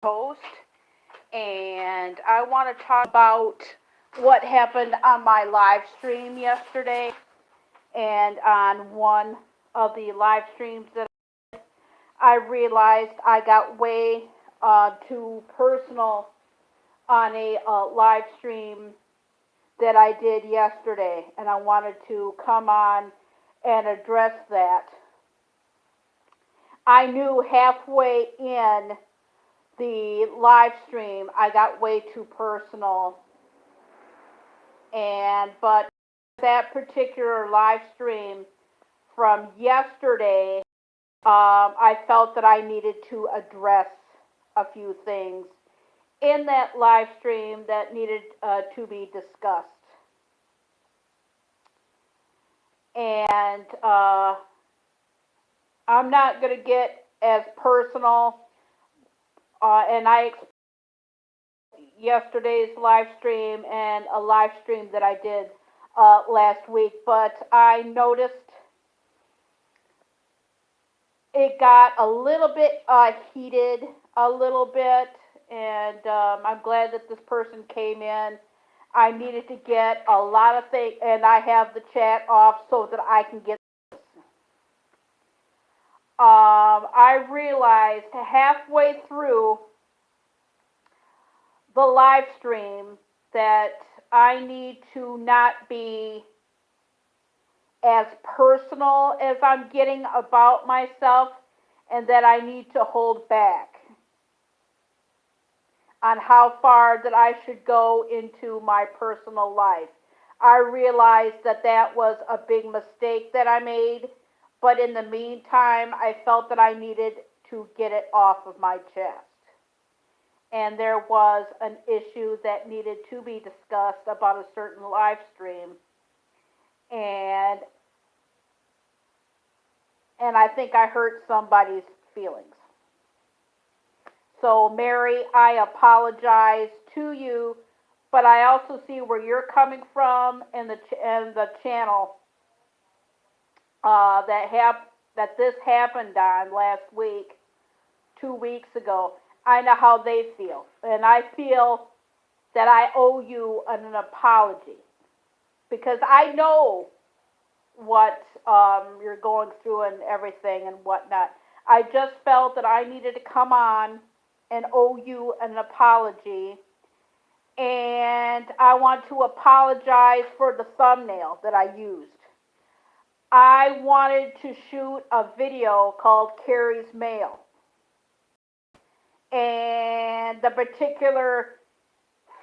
host, and I want to talk about what happened on my live stream yesterday. And on one of the live streams that I realized I got way too personal on a live stream that I did yesterday, and I wanted to come on and address that. I knew halfway in the live stream I got way too personal, and but that particular live stream from yesterday, I felt that I needed to address a few things in that live stream that needed to be discussed. And I'm not going to get as personal, and I explained yesterday's live stream and a live stream that I did last week, but I noticed it got a little bit heated, a little bit, and I'm glad that this person came in. I needed to get a lot of things, and I have the chat off so that I can get. I realized halfway through the live stream that I need to not be as personal as I'm getting about myself, and that I need to hold back on how far that I should go into my personal life. I realized that that was a big mistake that I made, but in the meantime, I felt that I needed to get it off of my chest. And there was an issue that needed to be discussed about a certain live stream, and I think I hurt somebody's feelings. So, Mary, I apologize to you, but I also see where you're coming from and the channel that this happened on last week, 2 weeks ago. I know how they feel, and I feel that I owe you an apology because I know what you're going through and everything and whatnot. I just felt that I needed to come on and owe you an apology. And I want to apologize for the thumbnail that I used. I wanted to shoot a video called Carrie's Mail. And the particular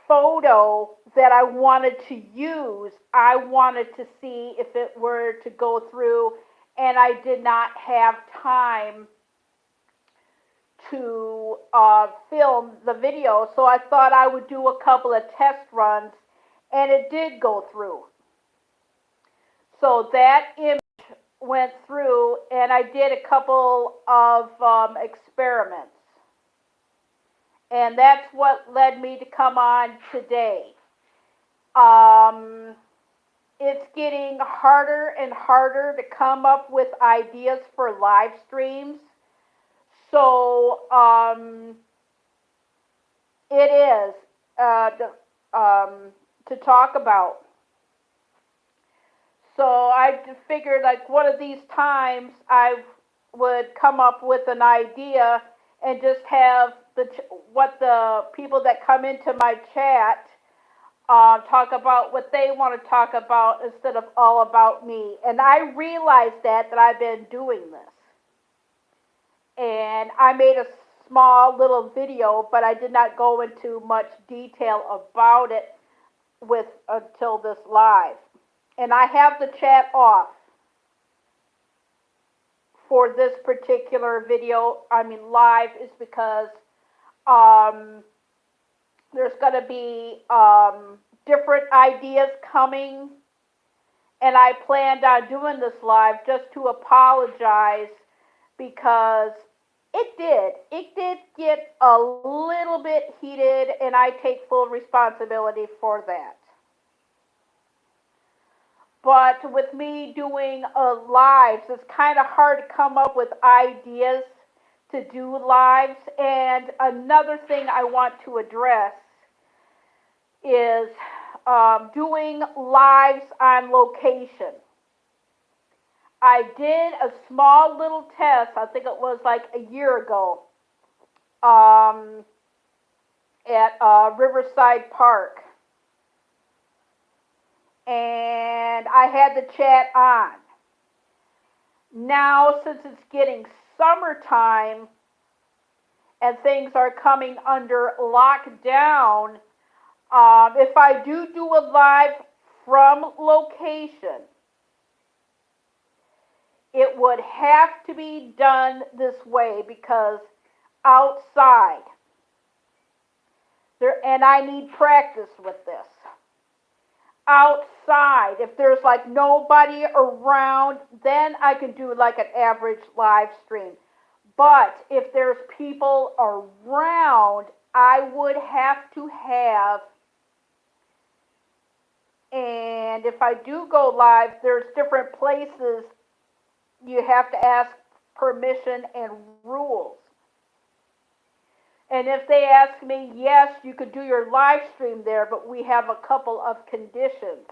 photo that I wanted to use, I wanted to see if it were to go through, and I did not have time to film the video, so I thought I would do a couple of test runs, and it did go through. So that image went through, and I did a couple of experiments. And that's what led me to come on today. It's getting harder and harder to come up with ideas for live streams. So it is to talk about. So I figured like one of these times I would come up with an idea and just have what the people that come into my chat talk about what they want to talk about instead of all about me. And I realized that I've been doing this. And I made a small little video, but I did not go into much detail about it with until this live. And I have the chat off for this particular video. I mean live is because there's going to be different ideas coming, and I planned on doing this live just to apologize because it did get a little bit heated, and I take full responsibility for that. But with me doing lives, it's kind of hard to come up with ideas to do lives. And another thing I want to address is doing lives on location. I did a small little test, I think it was like a year ago, um, at Riverside Park. And I had the chat on. Now, since it's getting summertime and things are coming under lockdown, if I do a live from location, it would have to be done this way because outside, and I need practice with this. Outside, if there's like nobody around, then I can do like an average live stream. But if there's people around, I would have to have, and if I do go live, there's different places you have to ask permission and rules. And if they ask me, yes, you could do your live stream there, but we have a couple of conditions.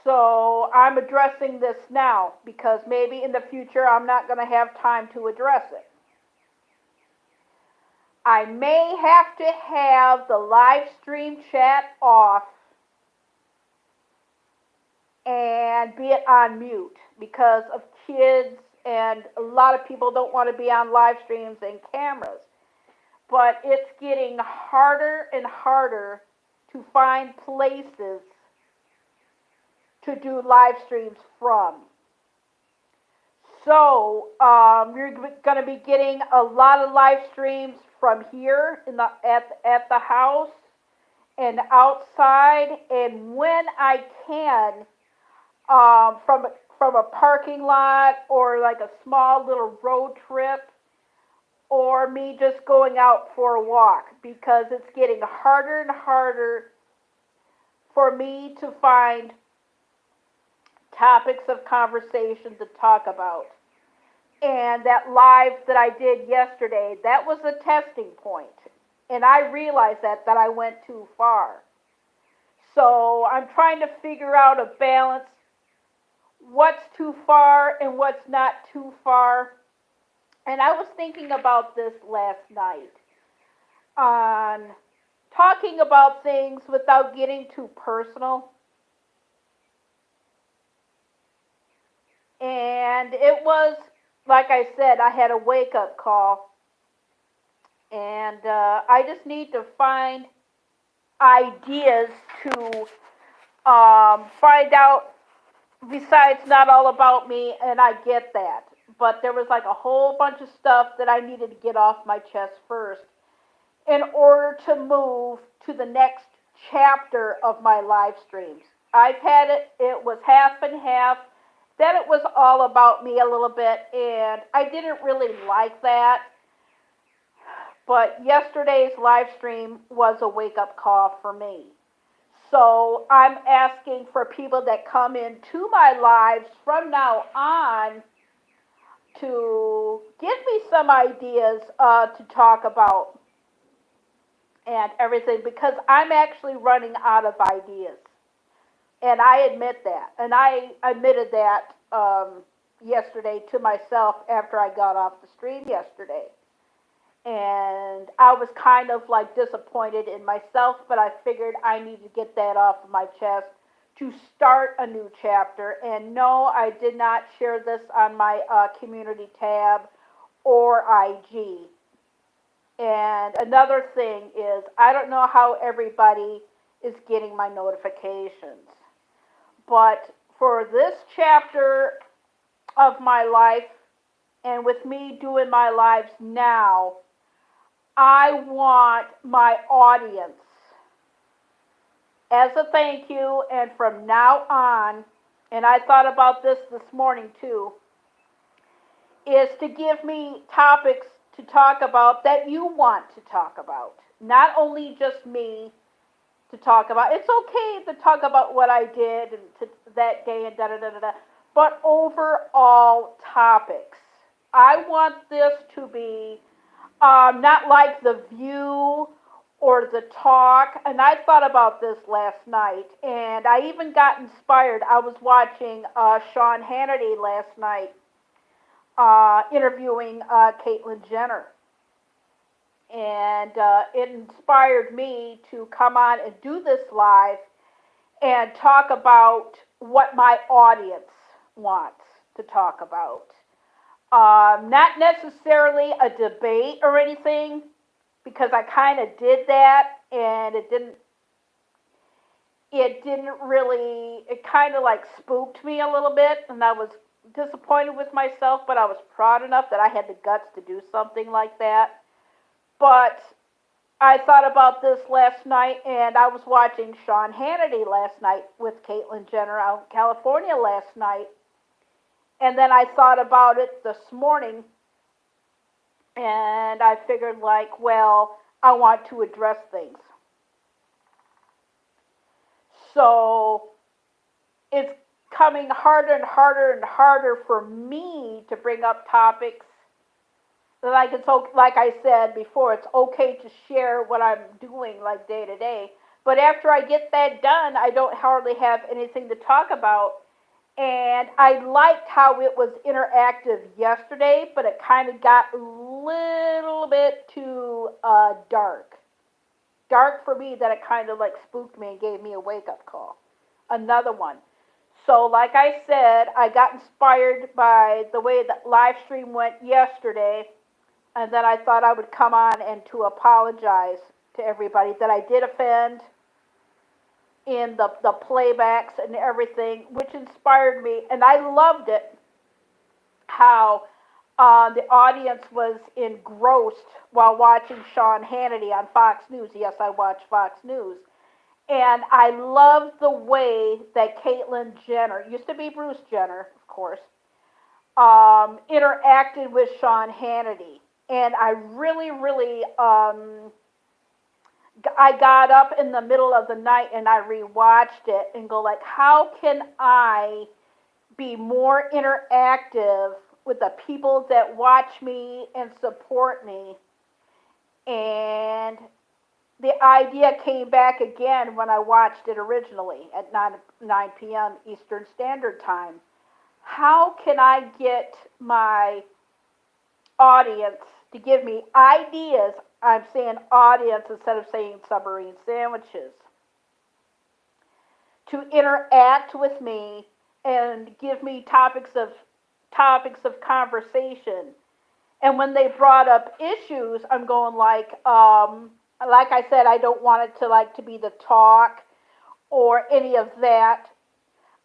So I'm addressing this now because maybe in the future I'm not going to have time to address it. I may have to have the live stream chat off and be it on mute because of kids, and a lot of people don't want to be on live streams and cameras. But it's getting harder and harder to find places to do live streams from. So you're going to be getting a lot of live streams from here at the house and outside, and when I can, from a parking lot or like a small little road trip, or me just going out for a walk, because it's getting harder and harder for me to find topics of conversation to talk about. And that live that I did yesterday, that was a testing point. And I realized that I went too far. So I'm trying to figure out a balance, what's too far and what's not too far. And I was thinking about this last night on talking about things without getting too personal. And it was, like I said, I had a wake-up call. And I just need to find ideas to find out, besides not all about me, and I get that. But there was like a whole bunch of stuff that I needed to get off my chest first in order to move to the next chapter of my live streams. I've had it was half and half. Then it was all about me a little bit, and I didn't really like that. But yesterday's live stream was a wake-up call for me. So I'm asking for people that come into my lives from now on to give me some ideas to talk about and everything, because I'm actually running out of ideas. And I admit that. And I admitted that yesterday to myself after I got off the stream yesterday. And I was kind of like disappointed in myself, but I figured I need to get that off of my chest to start a new chapter. And no, I did not share this on my community tab or IG. And another thing is, I don't know how everybody is getting my notifications. But for this chapter of my life, and with me doing my lives now, I want my audience, as a thank you, and from now on, and I thought about this morning too, is to give me topics to talk about that you want to talk about. Not only just me to talk about. It's okay to talk about what I did and that day and da-da-da-da-da, but overall topics. I want this to be not like The View or The Talk. And I thought about this last night, and I even got inspired. I was watching Sean Hannity last night interviewing Caitlyn Jenner. And it inspired me to come on and do this live and talk about what my audience wants to talk about. Not necessarily a debate or anything, because I kind of did that, and it didn't really, it kind of like spooked me a little bit, and I was disappointed with myself, but I was proud enough that I had the guts to do something like that. But I thought about this last night, and I was watching Sean Hannity last night with Caitlyn Jenner out in California last night, and then I thought about it this morning, and I figured, like, well, I want to address things. So it's coming harder and harder and harder for me to bring up topics. Like it's like I said before, it's okay to share what I'm doing like day to day. But after I get that done, I don't hardly have anything to talk about. And I liked how it was interactive yesterday, but it kind of got a little bit too dark. Dark for me, that it kind of like spooked me and gave me a wake up call. Another one. So, like I said, I got inspired by the way the live stream went yesterday, and then I thought I would come on and to apologize to everybody that I did offend in the playbacks and everything, which inspired me. And I loved it how the audience was engrossed while watching Sean Hannity on Fox News. Yes, I watch Fox News. And I love the way that Caitlyn Jenner, used to be Bruce Jenner, of course, interacted with Sean Hannity. And I really, really, I got up in the middle of the night and I rewatched it and go like, how can I be more interactive with the people that watch me and support me? And the idea came back again when I watched it originally at 9 p.m. Eastern Standard Time. How can I get my audience to give me ideas? I'm saying audience instead of saying submarine sandwiches. To interact with me and give me topics of conversation. And when they brought up issues, I'm going like I said, I don't want it to like to be the talk or any of that.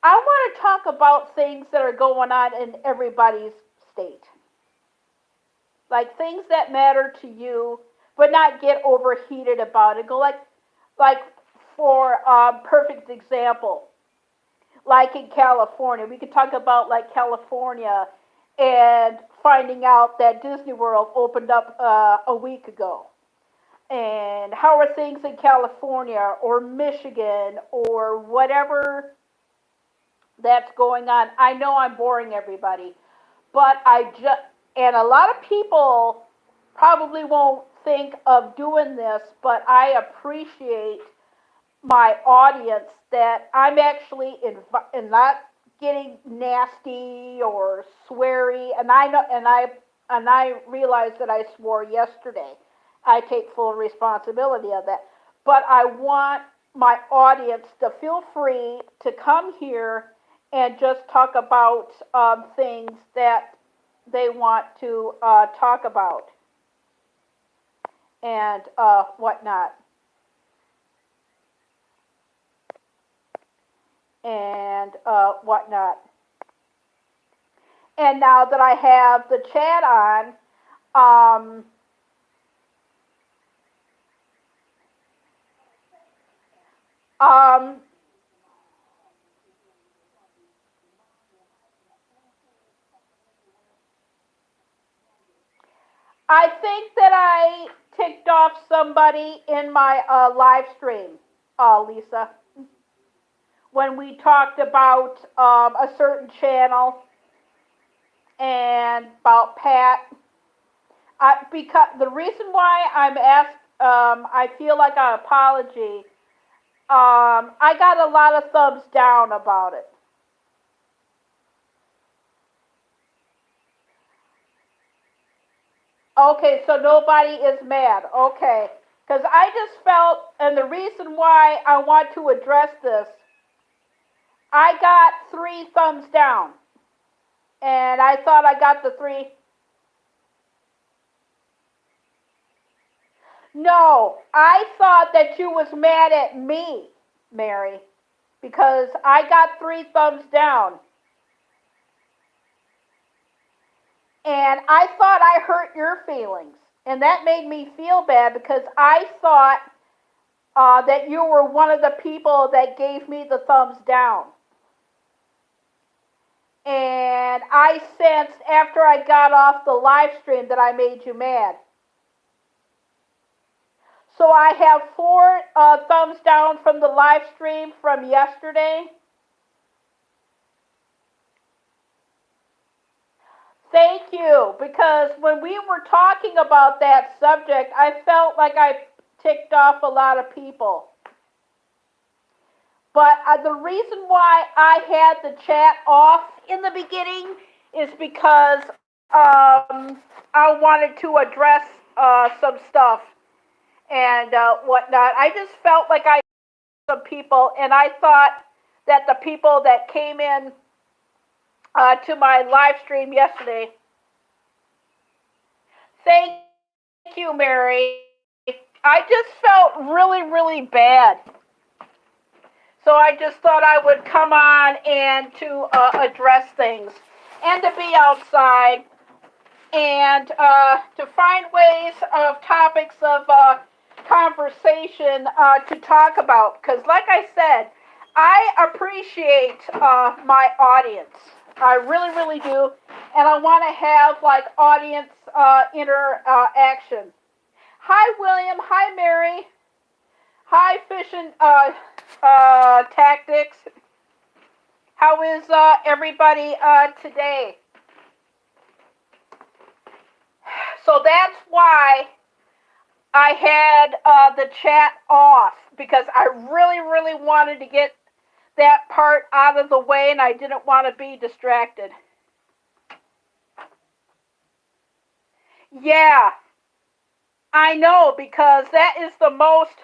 I want to talk about things that are going on in everybody's state. Like things that matter to you, but not get overheated about it. Go like for perfect example, like in California, we could talk about like California and finding out that Disney World opened up a week ago. And how are things in California or Michigan or whatever that's going on? I know I'm boring everybody, but and a lot of people probably won't think of doing this, but I appreciate my audience that I'm actually in not getting nasty or sweary, and I know, and I realize that I swore yesterday. I take full responsibility of that. But I want my audience to feel free to come here and just talk about things that they want to talk about and whatnot. And whatnot. And now that I have the chat on, um, I think that I ticked off somebody in my live stream, Lisa, when we talked about a certain channel. and about Pat. Because the reason why I feel like an apology. I got a lot of thumbs down about it. Okay, so nobody is mad. Okay, because I just felt, and the reason why I want to address this, I got three thumbs down, and I thought I got the three. No, I thought that you was mad at me, Mary, because I got three thumbs down. And I thought I hurt your feelings. And that made me feel bad because I thought that you were one of the people that gave me the thumbs down. And I sensed after I got off the live stream that I made you mad. So I have four thumbs down from the live stream from yesterday. Thank you, because when we were talking about that subject, I felt like I ticked off a lot of people. But the reason why I had the chat off in the beginning is because I wanted to address some stuff and whatnot. I just felt like I some people, and I thought that the people that came in to my live stream yesterday. Thank you, Mary. I just felt really, really bad. So I just thought I would come on and to address things and to be outside and to find ways of topics of conversation to talk about. Because like I said, I appreciate my audience. I really, really do. And I want to have like audience interaction. Hi, William. Hi, Mary. Hi, Fishing Tactics. How is everybody today? So that's why I had the chat off because I really, really wanted to get that part out of the way and I didn't want to be distracted. Yeah, I know because that is the most.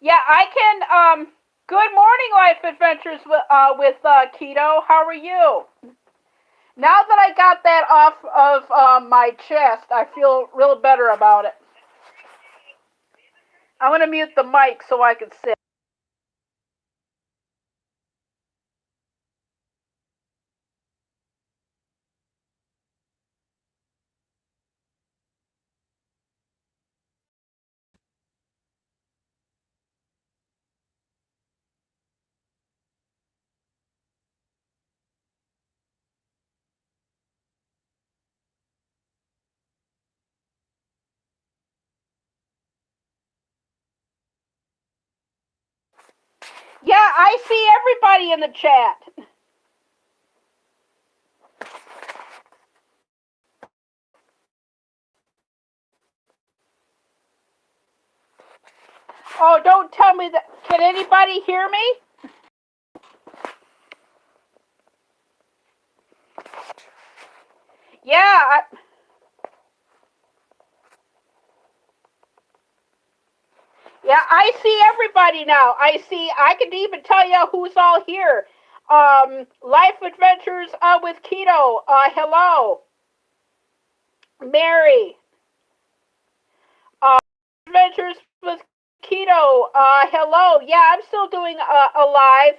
Yeah, I can. Good morning, Life Adventures with Keto. How are you? Now that I got that off of my chest, I feel real better about it. I'm going to mute the mic so I can sit. Yeah, I see everybody in the chat. Oh, don't tell me that. Can anybody hear me? Yeah. Yeah, I see everybody now. I can even tell you who's all here. Life Adventures with Keto. Hello. Mary. Adventures with Keto. Hello. Yeah, I'm still doing a live.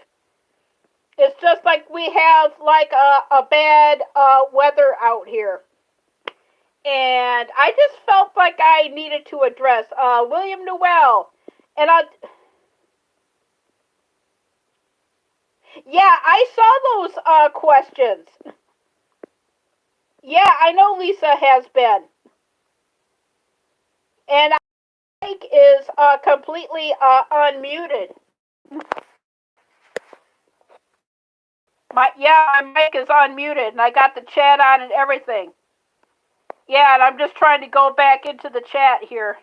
It's just like we have like a bad weather out here. And I just felt like I needed to address William Newell. And yeah, I saw those questions. Yeah, I know Lisa has been. And Mike is completely unmuted. My mic is unmuted and I got the chat on and everything. Yeah, and I'm just trying to go back into the chat here.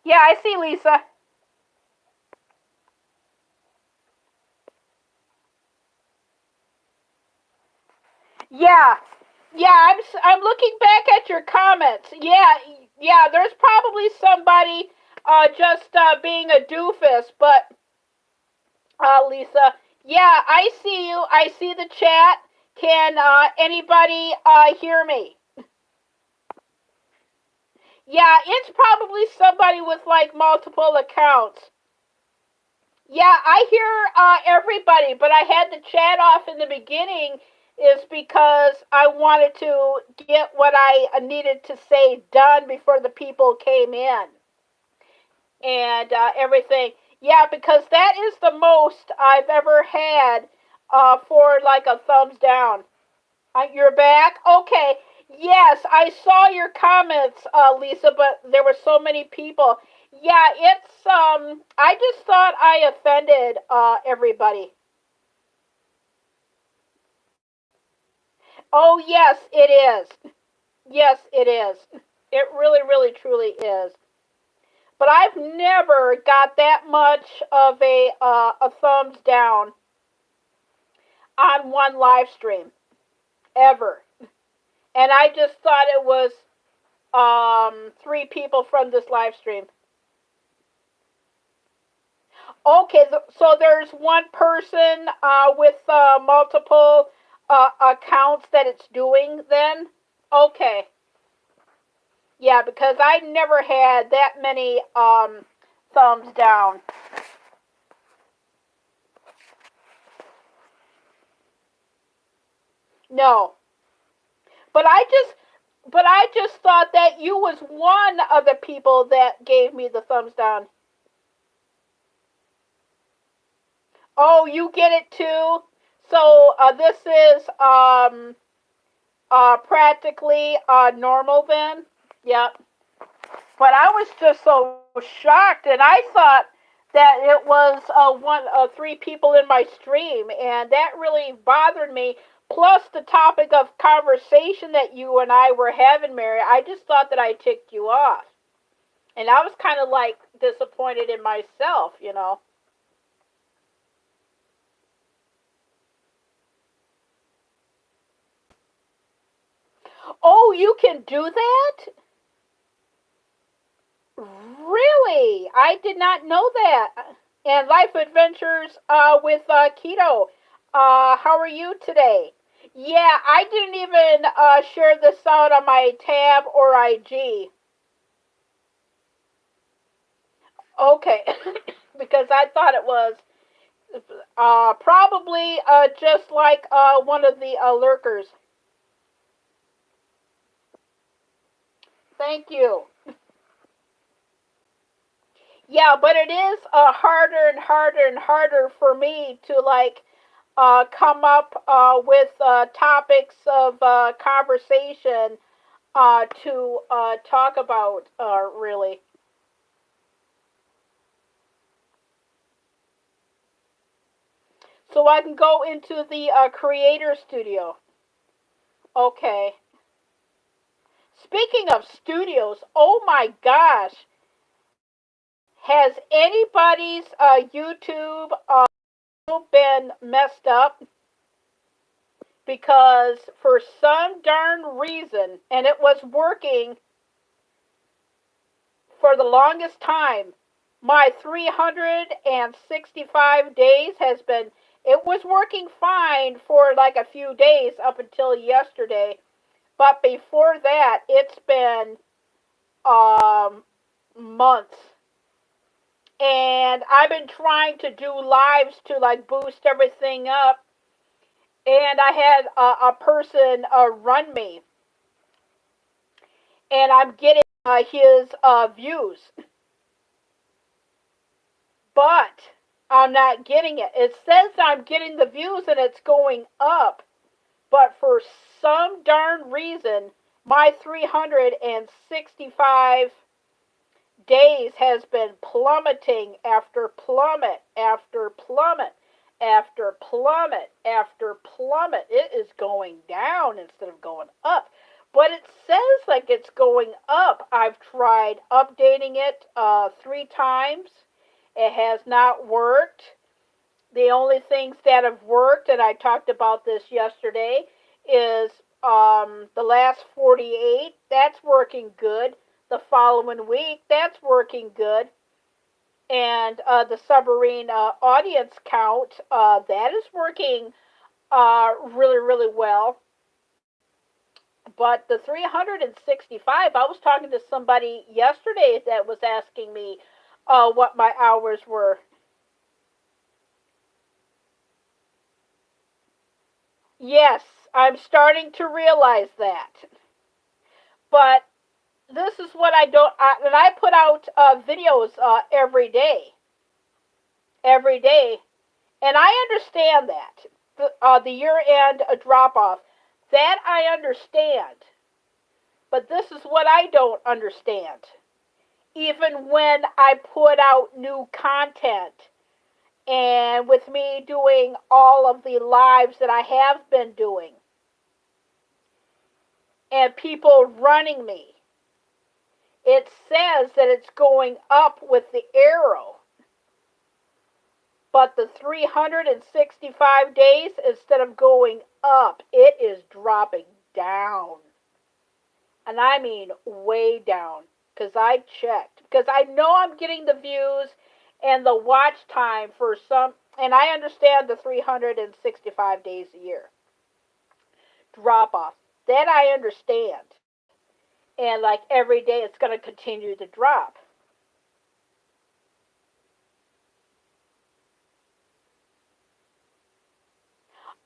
Yeah, I see Lisa. Yeah, yeah. I'm looking back at your comments. Yeah. There's probably somebody just being a doofus, but Lisa. Yeah, I see you. I see the chat. Can anybody hear me? Yeah, it's probably somebody with like multiple accounts. Yeah, I hear everybody, but I had the chat off in the beginning is because I wanted to get what I needed to say done before the people came in and everything. Yeah, because that is the most I've ever had for like a thumbs down. You're back? Okay. Yes, I saw your comments, Lisa, but there were so many people. Yeah, I just thought I offended everybody. Oh, yes, it is. Yes, it is. It really, really, truly is. But I've never got that much of a thumbs down on one live stream ever. And I just thought it was three people from this live stream. Okay, so there's one person with multiple accounts that it's doing then? Okay. Yeah, because I never had that many thumbs down. No. But I just thought that you was one of the people that gave me the thumbs down. Oh, you get it too? So this is practically normal then? Yep. But I was just so shocked, and I thought that it was three people in my stream, and that really bothered me. Plus the topic of conversation that you and I were having, Mary, I just thought that I ticked you off, and I was kind of like disappointed in myself. Oh, you can do that? Really? I did not know that. And Life Adventures with Keto. How are you today? Yeah, I didn't even share this out on my tab or IG. Okay, because I thought it was probably just like one of the lurkers. Thank you. Yeah, but it is harder and harder and harder for me to like come up with topics of conversation to talk about, really. So I can go into the creator studio. Okay. Speaking of studios, oh my gosh, has anybody's YouTube been messed up? Because for some darn reason, and it was working for the longest time, my 365 days has been, it was working fine for like a few days up until yesterday, but before that it's been um months, and I've been trying to do lives to like boost everything up, and I had a person run me, and I'm getting his views, but I'm not getting it. It says I'm getting the views and it's going up, but for some darn reason, my 365 days has been plummeting after plummet after plummet. after plummet after plummet. It is going down instead of going up. But it says like it's going up. I've tried updating it 3 times. It has not worked. The only things that have worked, and I talked about this yesterday, is the last 48. That's working good. The following week, that's working good. And the submarine audience count, that is working really, really well. But the 365, I was talking to somebody yesterday that was asking me what my hours were. Yes, I'm starting to realize that. But this is what I don't, and I put out videos every day, and I understand that the year-end drop-off, that I understand. But this is what I don't understand. Even when I put out new content, and with me doing all of the lives that I have been doing, and people running me, it says that it's going up with the arrow. But the 365 days, instead of going up, it is dropping down. And I mean way down. Because I checked. Because I know I'm getting the views and the watch time for some. And I understand the 365 days a year drop off. That I understand. And like every day it's going to continue to drop.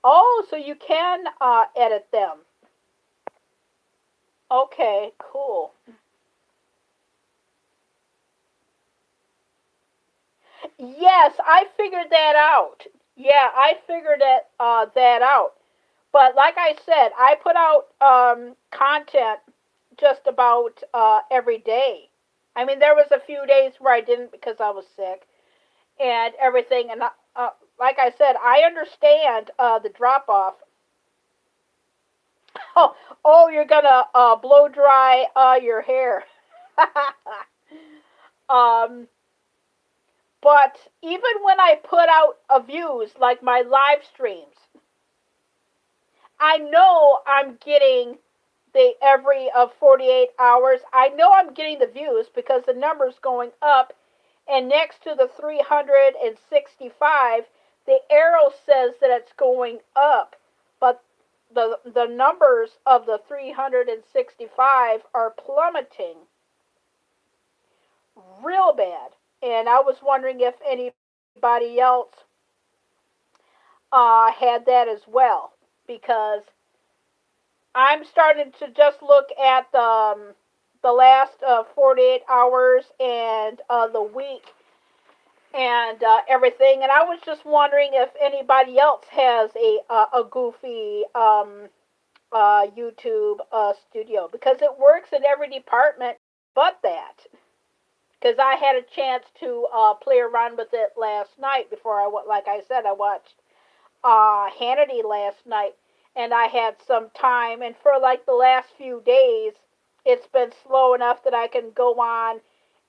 Oh, so you can edit them. Okay, cool. Yes, I figured that out. Yeah, I figured that out. But like I said, I put out content just about every day. I mean, there was a few days where I didn't because I was sick and everything. And like I said, I understand the drop off. Oh, oh, you're gonna blow dry your hair. um, but even when I put out views like my live streams, I know I'm getting the every 48 hours. I know I'm getting the views because the number's going up, and next to the 365, the arrow says that it's going up, but the numbers of the 365 are plummeting real bad. And I was wondering if anybody else had that as well, because I'm starting to just look at the last 48 hours and the week and everything, and I was just wondering if anybody else has a goofy YouTube studio, because it works in every department but that. Because I had a chance to play around with it last night before like I said, I watched Hannity last night, and I had some time. And for like the last few days, it's been slow enough that I can go on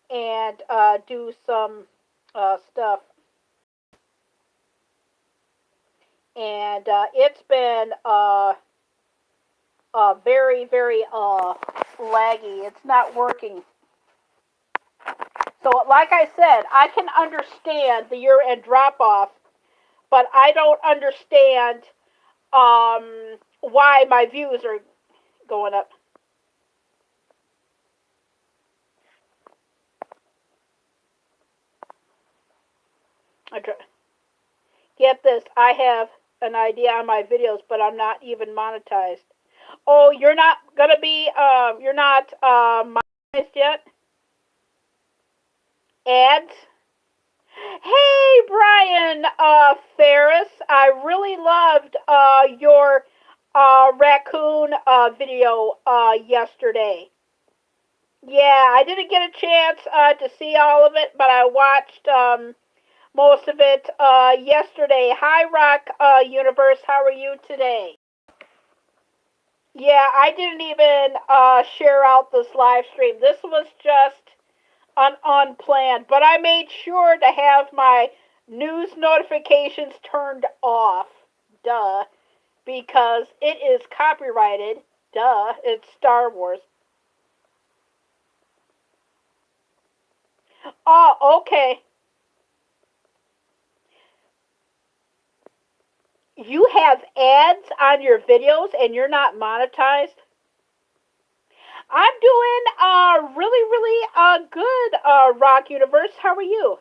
and do some stuff. And it's been very, very laggy. It's not working. So, like I said, I can understand the year-end drop-off, but I don't understand why my views are going up. Get this, I have an idea on my videos, but I'm not even monetized. Oh, you're not gonna be, you're not monetized yet? Ads? Hey, Brian Ferris, I really loved your raccoon video yesterday. Yeah, I didn't get a chance to see all of it, but I watched most of it yesterday. Hi, Rock Universe. How are you today? Yeah, I didn't even share out this live stream. This was just unplanned, but I made sure to have my news notifications turned off. Duh, because it is copyrighted. Duh, it's Star Wars. Oh, okay. You have ads on your videos and you're not monetized? I'm doing really, really good, Rock Universe. How are you?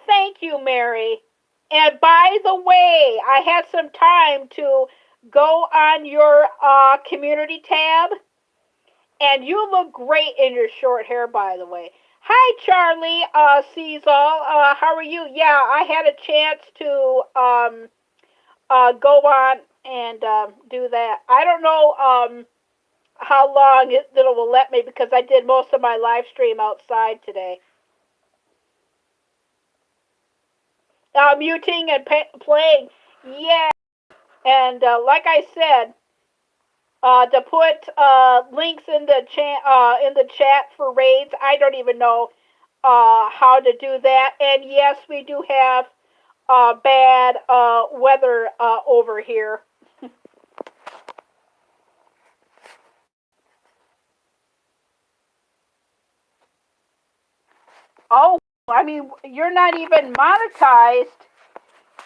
Thank you, Mary. And by the way, I had some time to go on your community tab, and you look great in your short hair, by the way. Hi, Charlie Seasall. How are you? Yeah, I had a chance to go on and do that. I don't know how long it will let me because I did most of my live stream outside today. Muting and playing. Yeah. And like I said, to put links in the chat for raids. I don't even know how to do that. And yes, we do have bad weather over here. Oh, I mean, you're not even monetized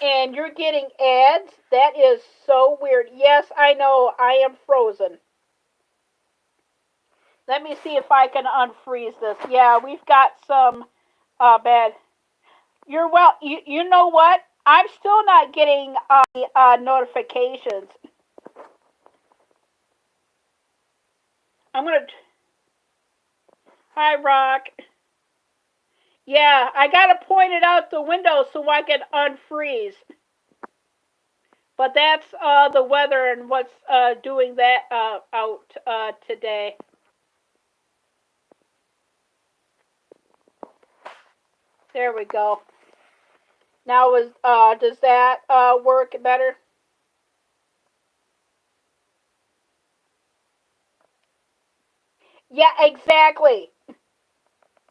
and you're getting ads? That is so weird. Yes, I know. I am frozen. Let me see if I can unfreeze this. Yeah, we've got some bad. You're well. You know what? I'm still not getting notifications. I'm gonna. Hi, Rock. Yeah, I gotta point it out the window so I can unfreeze. But that's the weather and what's doing that out today. There we go. Now does that work better? Yeah, exactly.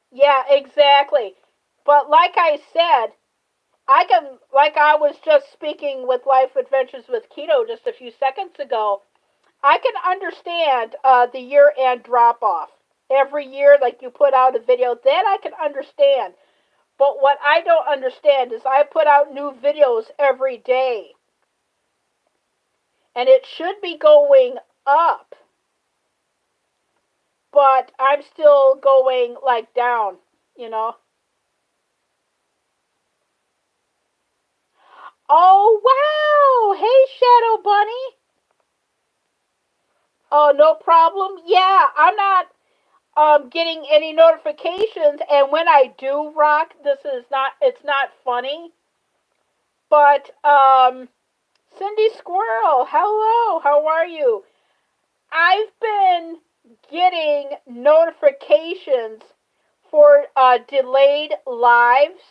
Yeah, exactly. But like I said, I can, like I was just speaking with Life Adventures with Keto just a few seconds ago, I can understand the year end drop off. Every year, like you put out a video, that I can understand. But what I don't understand is I put out new videos every day. And it should be going up. But I'm still going like down, you know? Oh, wow! Hey, Shadow Bunny! Oh, no problem. Yeah, I'm not getting any notifications, and when I do, Rock, it's not funny. But Cindy Squirrel, hello, how are you? I've been getting notifications for delayed lives,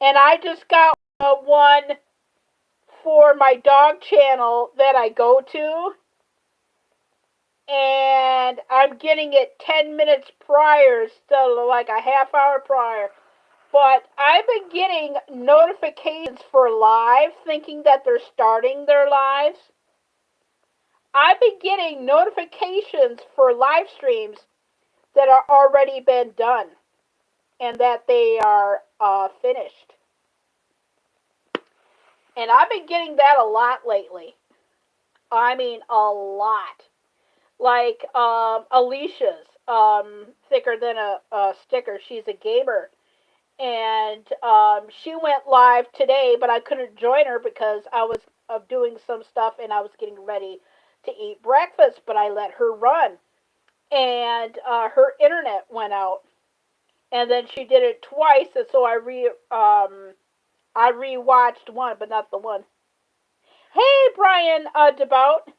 and I just got one for my dog channel that I go to, and I'm getting it 10 minutes prior, so like a half hour prior. But I've been getting notifications for live, thinking that they're starting their lives. I've been getting notifications for live streams that are already been done and that they are finished. And I've been getting that a lot lately. I mean, a lot. Like Alicia's, thicker than a sticker. She's a gamer. And she went live today, but I couldn't join her because I was doing some stuff and I was getting ready to eat breakfast, but I let her run. And her internet went out. And then she did it twice, and so I rewatched one, but not the one. Hey, Brian DeBout.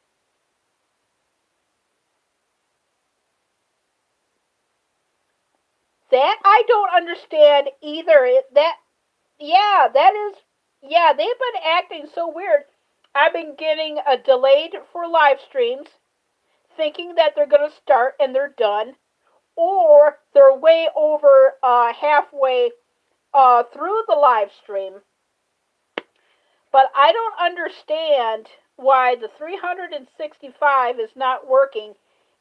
That I don't understand either. Yeah, that is, yeah, they've been acting so weird. I've been getting a delayed for live streams, thinking that they're going to start and they're done, or they're way over halfway through the live stream. But I don't understand why the 365 is not working,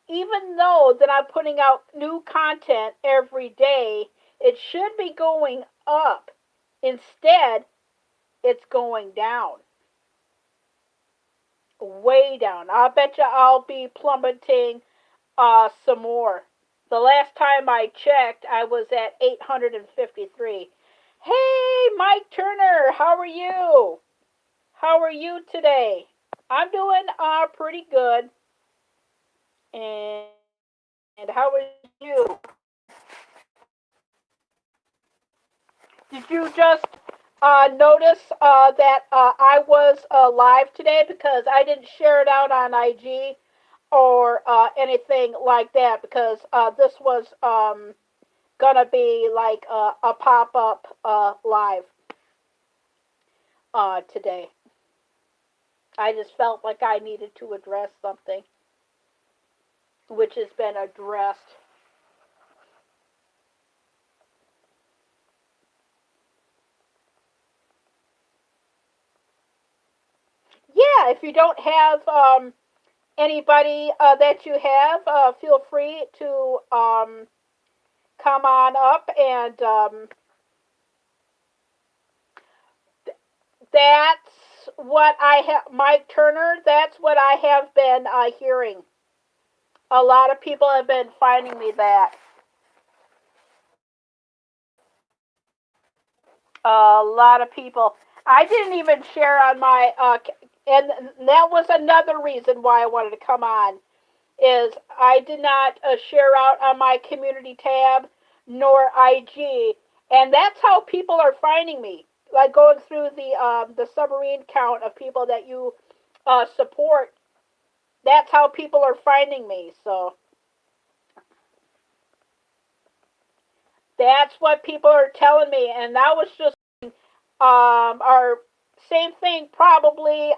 even though that I'm putting out new content every day. It should be going up. Instead, it's going down. Way down. I'll bet you I'll be plummeting some more. The last time I checked, I was at 853. Hey, Mike Turner, how are you? How are you today? I'm doing pretty good. And how are you? Did you just notice that I was live today because I didn't share it out on IG or anything like that because this was gonna be like a pop up live today. I just felt like I needed to address something, which has been addressed. Yeah, if you don't have anybody that you have, feel free to come on up and that's what I have, Mike Turner. That's what I have been hearing. A lot of people have been finding me that. A lot of people. I didn't even share on my, and that was another reason why I wanted to come on. Is I did not share out on my community tab nor IG, and that's how people are finding me. Like going through the submarine count of people that you support. That's how people are finding me. So that's what people are telling me, and that was just our same thing probably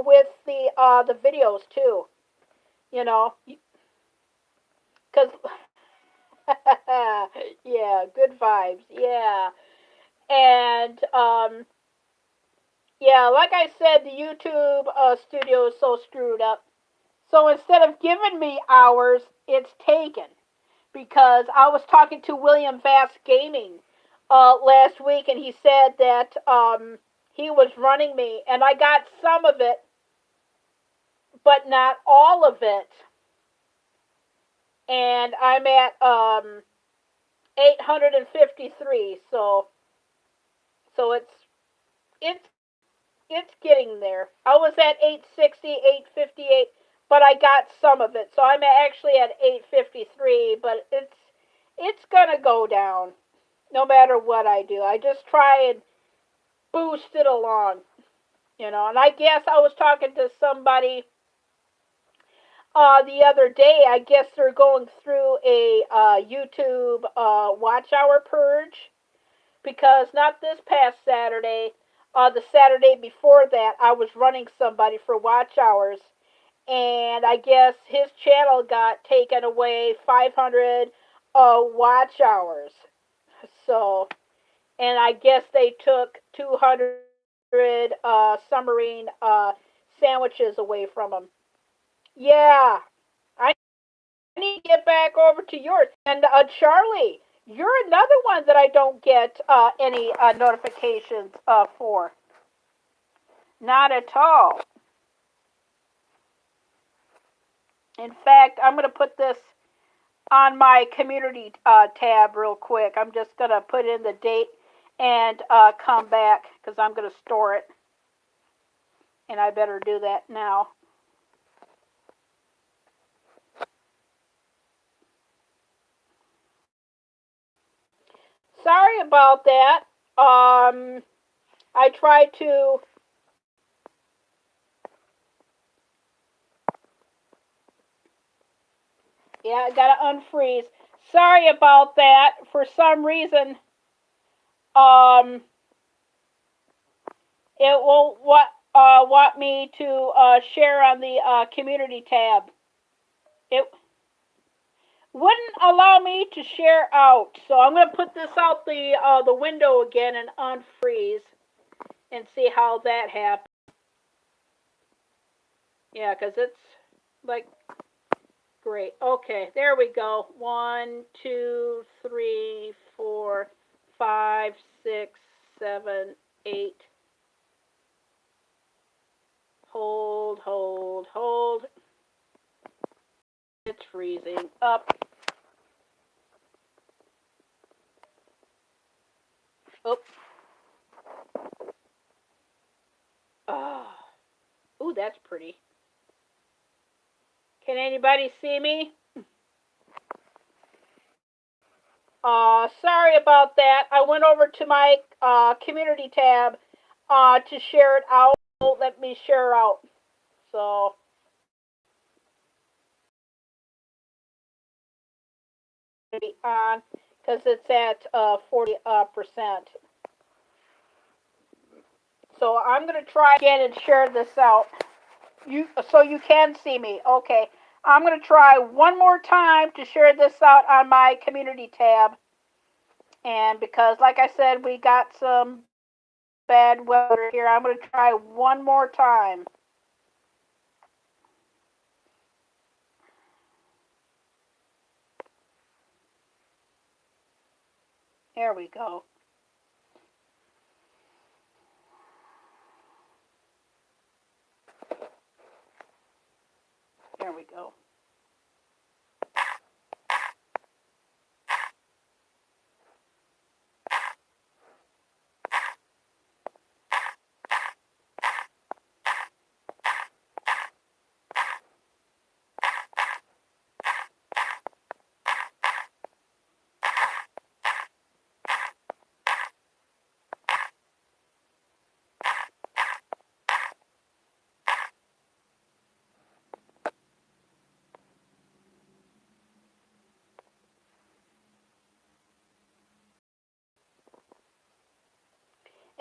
with the videos too. You know, because yeah, good vibes. Yeah, and yeah, like I said, the YouTube studio is so screwed up. So instead of giving me hours, it's taken. Because I was talking to William Vast Gaming last week, and he said that he was running me, and I got some of it, but not all of it. And I'm at 853, so it's it's getting there. I was at 860, 858, but I got some of it. So I'm actually at 853, but it's going to go down no matter what I do. I just try and boost it along, you know. And I guess I was talking to somebody the other day. I guess they're going through a YouTube watch hour purge because not this past Saturday, the Saturday before that, I was running somebody for watch hours, and I guess his channel got taken away 500 watch hours. So, and I guess they took 200 submarine sandwiches away from him. Yeah, I need to get back over to yours. And Charlie, you're another one that I don't get any notifications for. Not at all. In fact, I'm going to put this on my community tab real quick. I'm just going to put in the date and come back because I'm going to store it. And I better do that now. Sorry about that. I tried to. Yeah, I gotta unfreeze. Sorry about that. For some reason, um, it will want me to share on the community tab. It wouldn't allow me to share out, so I'm gonna put this out the window again and unfreeze and see how that happens. Yeah, 'cause it's like great. Okay, there we go. 1, 2, 3, 4, 5, 6, 7, 8. Hold, hold, hold. It's freezing up. Oops. Oh. Ooh, that's pretty. Can anybody see me? Sorry about that. I went over to my community tab to share it out. It won't let me share out. So on because it's at 40%. So I'm gonna try again and share this out. So you can see me. Okay. I'm gonna try one more time to share this out on my community tab. And because, like I said, we got some bad weather here, I'm gonna try one more time. There we go. There we go.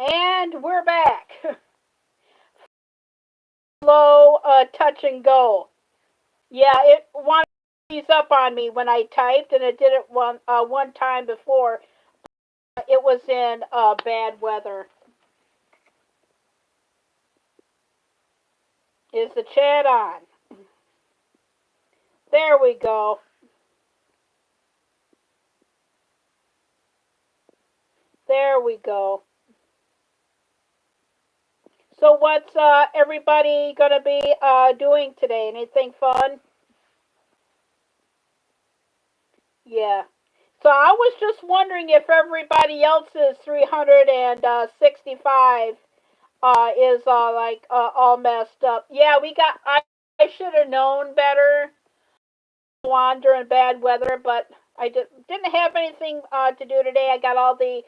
And we're back. Slow touch and go. Yeah, it wanted to freeze up on me when I typed, and it did it one time before. It was in bad weather. Is the chat on? There we go. There we go. So what's everybody gonna be doing today? Anything fun? Yeah. So I was just wondering if everybody else's 365 is like all messed up. Yeah, we got. I should have known better. On during bad weather, but I didn't have anything to do today. I got all the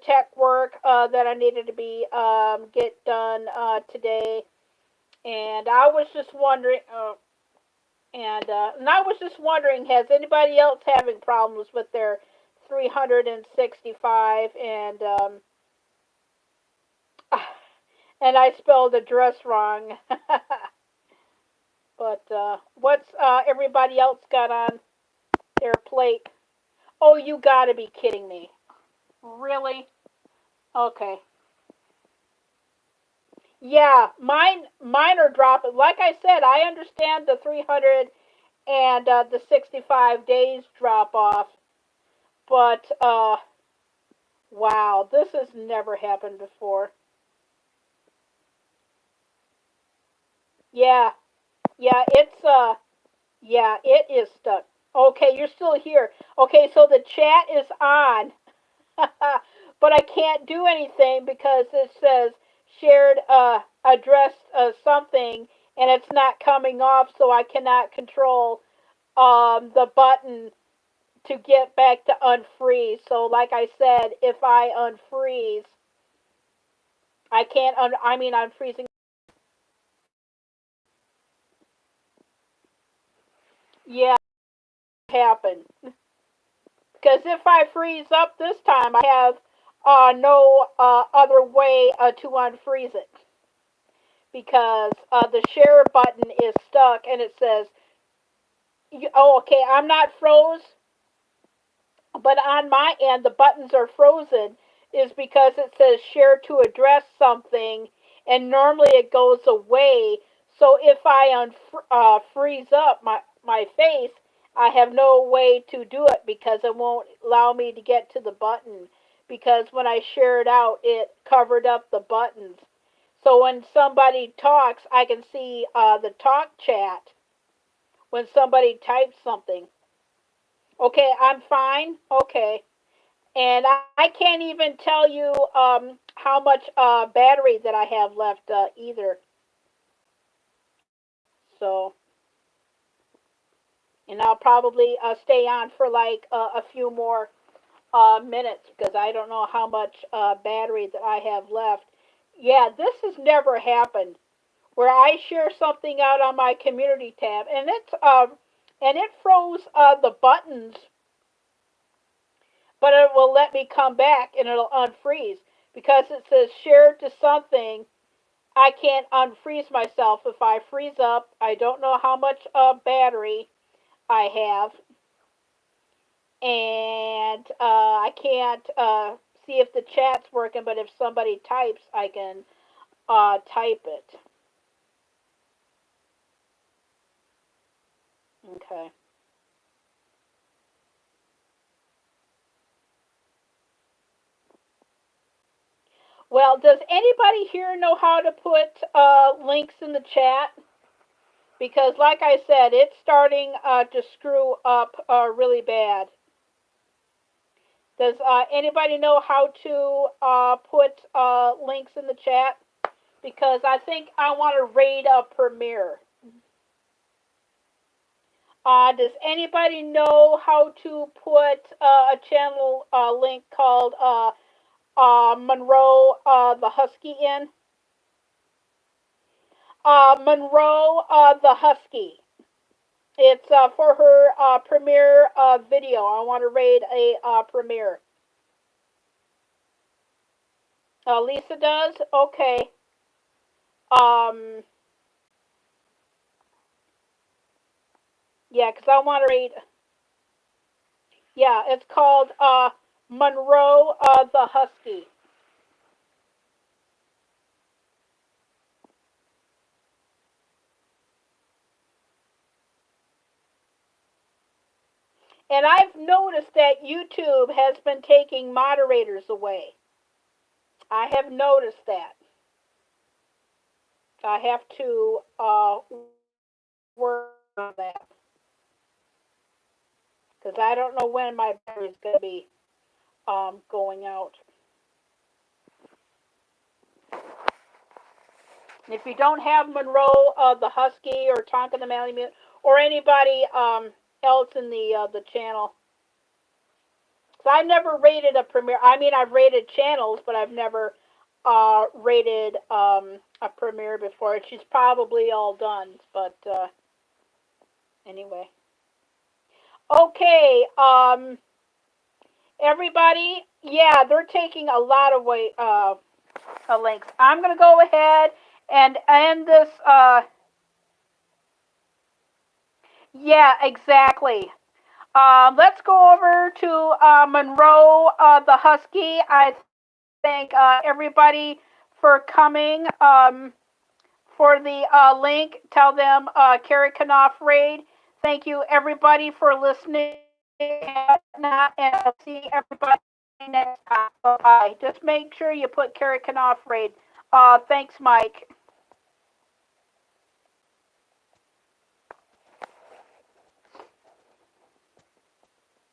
tech work that I needed to be get done today, and I was just wondering. And I was just wondering, has anybody else having problems with their 365 and I spelled address wrong. But what's everybody else got on their plate? Oh, you gotta be kidding me. Really? Okay. Yeah, mine are dropping. Like I said, I understand the 300 and the 65 days drop off, but wow, this has never happened before. Yeah, yeah, yeah, it is stuck. Okay, you're still here. Okay, so the chat is on. But I can't do anything because it says shared address something and it's not coming off, so I cannot control the button to get back to unfreeze. So like I said, if I unfreeze, I can't I mean I'm freezing. Yeah, it happened. Because if I freeze up this time, I have no other way to unfreeze it. Because the share button is stuck and it says, oh, okay, I'm not froze, but on my end, the buttons are frozen, is because it says share to address something, and normally it goes away. So if I freeze up my face, I have no way to do it because it won't allow me to get to the button. Because when I share it out, it covered up the buttons. So when somebody talks, I can see the talk chat when somebody types something. Okay, I'm fine. Okay. And I can't even tell you how much battery that I have left either. So, and I'll probably stay on for like a few more minutes because I don't know how much battery that I have left. Yeah, this has never happened where I share something out on my community tab and it froze the buttons, but it will let me come back and it'll unfreeze because it says share to something. I can't unfreeze myself. If I freeze up, I don't know how much battery I have, and I can't see if the chat's working. But if somebody types, I can type it. Okay. Well, does anybody here know how to put links in the chat? Because, like I said, it's starting to screw up really bad. Does anybody know how to put links in the chat? Because I think I want to raid a premiere. Does anybody know how to put a channel link called Monroe the Husky in? Monroe the Husky. It's for her premiere video. I want to raid a premiere. Lisa does? Okay. Um, yeah, because I want to raid. Yeah, it's called Monroe the Husky. And I've noticed that YouTube has been taking moderators away. I have noticed that. I have to work on that because I don't know when my battery is going to be going out. And if you don't have Monroe the Husky or Tonka the Malamute or anybody else in the channel, so I never rated a premiere. I mean, I've rated channels, but I've never rated a premiere before. She's probably all done, but anyway. Okay, everybody. Yeah, they're taking a lot of links. I'm gonna go ahead and end this. Yeah, exactly. Let's go over to Monroe the Husky. I thank everybody for coming. For the link, tell them Carrie Knopf Raid. Thank you everybody for listening. And I'll see everybody next time. Bye. Just make sure you put Carrie Knopf Raid. Thanks, Mike.